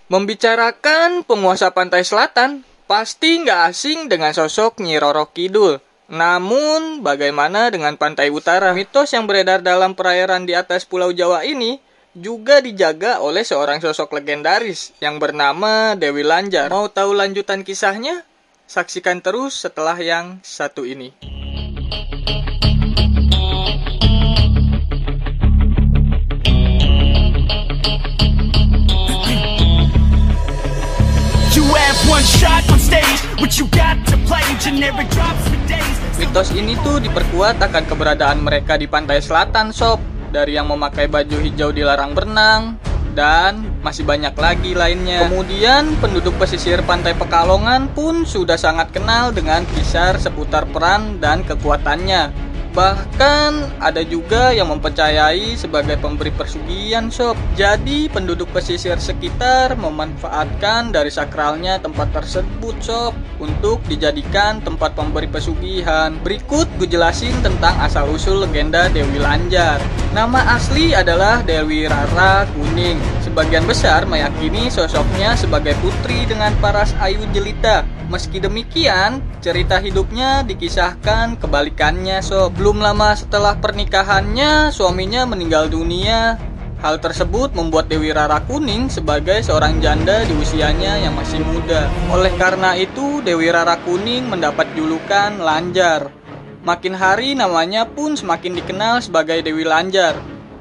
Membicarakan penguasa pantai selatan, pasti nggak asing dengan sosok Nyi Roro Kidul. Namun, bagaimana dengan pantai utara? Mitos yang beredar dalam perairan di atas Pulau Jawa ini juga dijaga oleh seorang sosok legendaris yang bernama Dewi Lanjar. Mau tahu lanjutan kisahnya? Saksikan terus setelah yang satu ini. Mitos ini tuh diperkuat akan keberadaan mereka di pantai selatan, sob. Dari yang memakai baju hijau dilarang berenang, dan masih banyak lagi lainnya. Kemudian penduduk pesisir pantai Pekalongan pun sudah sangat kenal dengan kisah seputar peran dan kekuatannya. Bahkan ada juga yang mempercayai sebagai pemberi persugihan, sob. Jadi penduduk pesisir sekitar memanfaatkan dari sakralnya tempat tersebut, sob, untuk dijadikan tempat pemberi pesugihan. Berikut gue jelasin tentang asal-usul legenda Dewi Lanjar. Nama asli adalah Dewi Rara Kuning. Sebagian besar meyakini sosoknya sebagai putri dengan paras ayu jelita. Meski demikian, cerita hidupnya dikisahkan kebalikannya, sob. Belum lama setelah pernikahannya, suaminya meninggal dunia. Hal tersebut membuat Dewi Rara Kuning sebagai seorang janda di usianya yang masih muda. Oleh karena itu, Dewi Rara Kuning mendapat julukan Lanjar. Makin hari namanya pun semakin dikenal sebagai Dewi Lanjar.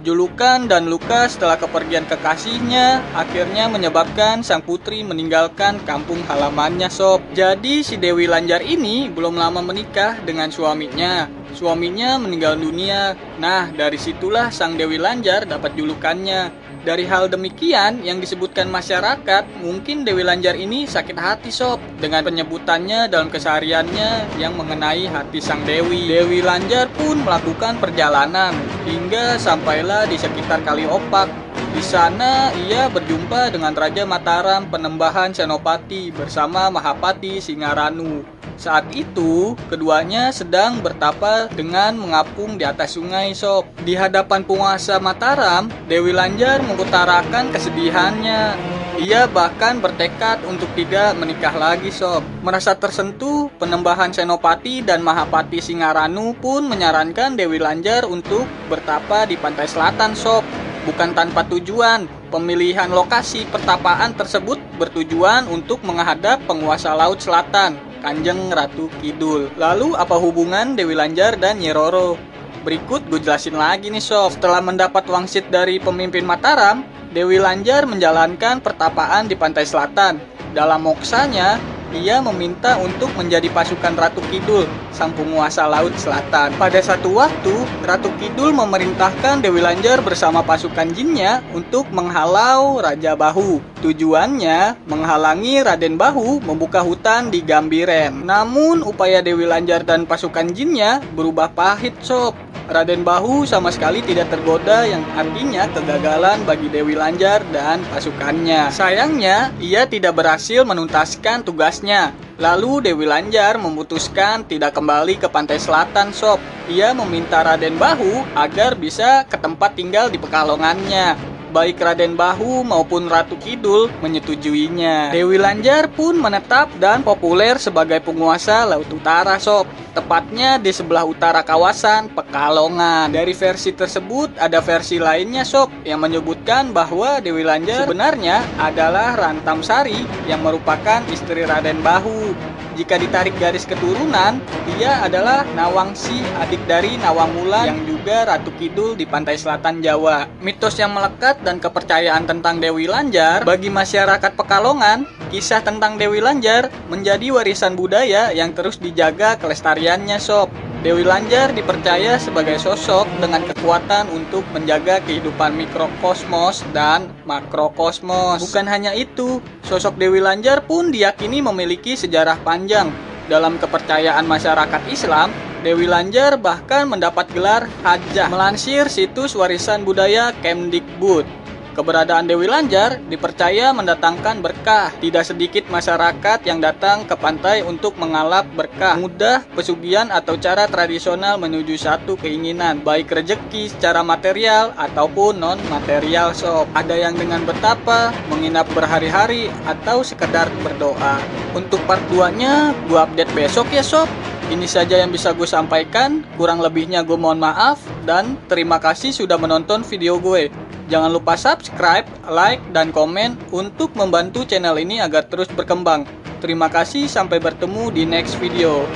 Julukan dan luka setelah kepergian kekasihnya akhirnya menyebabkan sang putri meninggalkan kampung halamannya, sob. Jadi si Dewi Lanjar ini belum lama menikah dengan suaminya. Suaminya meninggal dunia. Nah, dari situlah sang Dewi Lanjar dapat julukannya. Dari hal demikian yang disebutkan masyarakat, mungkin Dewi Lanjar ini sakit hati, sob, dengan penyebutannya dalam kesehariannya yang mengenai hati sang Dewi. Dewi Lanjar pun melakukan perjalanan hingga sampailah di sekitar Kali Opak. Di sana ia berjumpa dengan Raja Mataram Penembahan Senopati bersama Mahapati Singaranu. Saat itu, keduanya sedang bertapa dengan mengapung di atas sungai, sob. Di hadapan penguasa Mataram, Dewi Lanjar mengutarakan kesedihannya. Ia bahkan bertekad untuk tidak menikah lagi, sob. Merasa tersentuh, Penembahan Senopati dan Mahapati Singaranu pun menyarankan Dewi Lanjar untuk bertapa di pantai selatan, sob. Bukan tanpa tujuan, pemilihan lokasi pertapaan tersebut bertujuan untuk menghadap penguasa Laut Selatan, Kanjeng Ratu Kidul. Lalu apa hubungan Dewi Lanjar dan Nyi Roro? Berikut gue jelasin lagi nih, sob. Setelah mendapat wangsit dari pemimpin Mataram, Dewi Lanjar menjalankan pertapaan di pantai selatan. Dalam moksanya, ia meminta untuk menjadi pasukan Ratu Kidul, sang penguasa Laut Selatan. Pada satu waktu, Ratu Kidul memerintahkan Dewi Lanjar bersama pasukan jinnya untuk menghalau Raja Bahu. Tujuannya menghalangi Raden Bahu membuka hutan di Gambiren. Namun upaya Dewi Lanjar dan pasukan jinnya berubah pahit, sob. Raden Bahu sama sekali tidak tergoda, yang artinya kegagalan bagi Dewi Lanjar dan pasukannya. Sayangnya, ia tidak berhasil menuntaskan tugasnya. Lalu Dewi Lanjar memutuskan tidak kembali ke pantai selatan, sob. Ia meminta Raden Bahu agar bisa ke tempat tinggal di Pekalongannya. Baik Raden Bahu maupun Ratu Kidul menyetujuinya. Dewi Lanjar pun menetap dan populer sebagai penguasa Laut Utara, sob. Tepatnya di sebelah utara kawasan Pekalongan. Dari versi tersebut ada versi lainnya, sob, yang menyebutkan bahwa Dewi Lanjar sebenarnya adalah Rantam Sari yang merupakan istri Raden Bahu. Jika ditarik garis keturunan, dia adalah Nawangsi, adik dari Nawangula yang juga Ratu Kidul di pantai selatan Jawa. Mitos yang melekat dan kepercayaan tentang Dewi Lanjar bagi masyarakat Pekalongan, kisah tentang Dewi Lanjar menjadi warisan budaya yang terus dijaga kelestariannya, sob. Dewi Lanjar dipercaya sebagai sosok dengan kekuatan untuk menjaga kehidupan mikrokosmos dan makrokosmos. Bukan hanya itu, sosok Dewi Lanjar pun diyakini memiliki sejarah panjang. Dalam kepercayaan masyarakat Islam, Dewi Lanjar bahkan mendapat gelar Hajjah. Melansir situs warisan budaya Kemdikbud, Keberadaan Dewi Lanjar dipercaya mendatangkan berkah. Tidak sedikit masyarakat yang datang ke pantai untuk mengalap berkah, mudah, pesugihan atau cara tradisional menuju satu keinginan, baik rezeki secara material ataupun non material sob. Ada yang dengan betapa, menginap berhari-hari atau sekedar berdoa. Untuk part 2-nya gua update besok ya sob. Ini saja yang bisa gue sampaikan, kurang lebihnya gue mohon maaf, dan terima kasih sudah menonton video gue. Jangan lupa subscribe, like, dan komen untuk membantu channel ini agar terus berkembang. Terima kasih, sampai bertemu di next video.